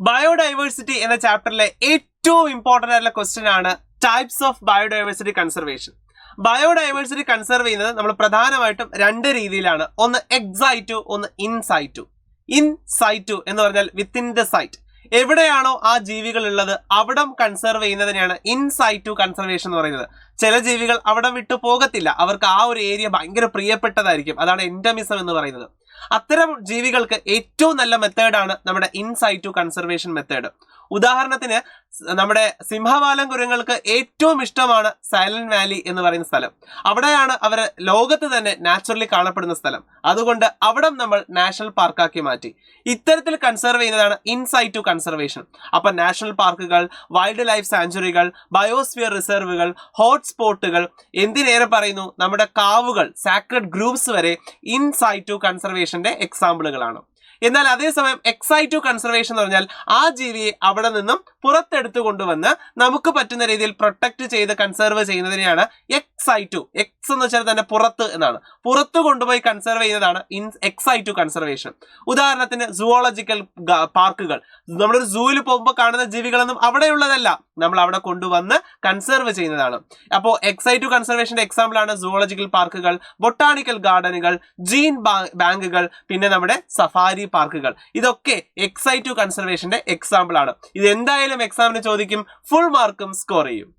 Biodiversity എന്ന ചാപ്റ്ററിലെ ഏറ്റവും important ആയിട്ടുള്ള ക്വസ്റ്റ്യൻ ആണ് types of biodiversity conservation. Biodiversity conserve ചെയ്യുന്നത് നമ്മൾ പ്രധാനമായിട്ടും രണ്ട് രീതിയിലാണ്. ഒന്ന് എക്സൈറ്റു, ഒന്ന് ഇൻസൈറ്റു. ഇൻസൈറ്റു എന്ന് പറഞ്ഞാൽ വിത്തിൻ ദ സൈറ്റ്, എവിടെയാണോ ആ ജീവികൾ ഉള്ളത് അവിടം കൺസർവ് ചെയ്യുന്നതിനെയാണ് ഇൻസൈറ്റു കൺസർവേഷൻ എന്ന് പറയുന്നത്. ചില ജീവികൾ അവിടം വിട്ടു പോകത്തില്ല, അവർക്ക് ആ ഒരു ഏരിയ ഭയങ്കര പ്രിയപ്പെട്ടതായിരിക്കും, അതാണ് എൻഡമിസം എന്ന് പറയുന്നത്. അത്തരം ജീവികൾക്ക് ഏറ്റവും നല്ല മെത്തേഡാണ് നമ്മുടെ ഇൻസൈറ്റു കൺസർവേഷൻ മെത്തേഡ്. ഉദാഹരണത്തിന് നമ്മുടെ സിംഹവാലൻ കുരങ്ങൾക്ക് ഏറ്റവും ഇഷ്ടമാണ് സൈലന്റ് വാലി എന്ന് പറയുന്ന സ്ഥലം. അവിടെയാണ് അവർ ലോകത്ത് തന്നെ നാച്ചുറലി കാണപ്പെടുന്ന സ്ഥലം. അതുകൊണ്ട് അവിടം നമ്മൾ നാഷണൽ പാർക്കാക്കി മാറ്റി. ഇത്തരത്തിൽ കൺസർവ് ചെയ്യുന്നതാണ് ഇൻസൈറ്റു കൺസർവേഷൻ. അപ്പൊ നാഷണൽ പാർക്കുകൾ, വൈൽഡ് ലൈഫ് സാങ്ച്വറികൾ, ബയോസ്ഫിയർ റിസർവുകൾ, ഹോട്ട്സ്പോട്ടുകൾ, എന്തിനേറെ പറയുന്നു നമ്മുടെ കാവുകൾ, സാക്രഡ് ഗ്രൂപ്പ്സ് വരെ ഇൻസൈറ്റു കൺസർവേഷന്റെ എക്സാമ്പിളുകളാണ്. എന്നാൽ അതേസമയം എക്സൈറ്റു കൺസർവേഷൻ എന്ന് പറഞ്ഞാൽ ആ ജീവിയെ അവിടെ നിന്നും പുറത്തെടുത്തു കൊണ്ടുവന്ന് നമുക്ക് പറ്റുന്ന രീതിയിൽ പ്രൊട്ടക്ട് ചെയ്ത് കൺസർവ് ചെയ്യുന്നതിനെയാണ് എക്സൈറ്റു. എക്സ് എന്ന് വെച്ചാൽ തന്നെ പുറത്ത് എന്നാണ്. പുറത്തു കൊണ്ടുപോയി കൺസർവ് ചെയ്യുന്നതാണ് എക്സൈറ്റു കൺസർവേഷൻ. ഉദാഹരണത്തിന് സുവോളജിക്കൽ പാർക്കുകൾ, നമ്മളൊരു സൂവിൽ പോകുമ്പോൾ കാണുന്ന ജീവികളൊന്നും അവിടെയുള്ളതല്ല, നമ്മൾ അവിടെ കൊണ്ടുവന്ന് കൺസർവ് ചെയ്യുന്നതാണ്. അപ്പോൾ എക്സൈറ്റു കൺസർവേഷന്റെ എക്സാമ്പിൾ ആണ് സുവോളജിക്കൽ പാർക്കുകൾ, ബൊട്ടാണിക്കൽ ഗാർഡനുകൾ, ജീൻ ബാങ്കുകൾ, പിന്നെ നമ്മുടെ സഫാരി പാർക്കുകൾ. ഇതൊക്കെ എക്സൈറ്റു കൺസർവേഷന്റെ എക്സാമ്പിൾ ആണ്. ഇത് എന്തായാലും എക്സാമിന് ചോദിക്കും, ഫുൾ മാർക്കും സ്കോർ ചെയ്യും.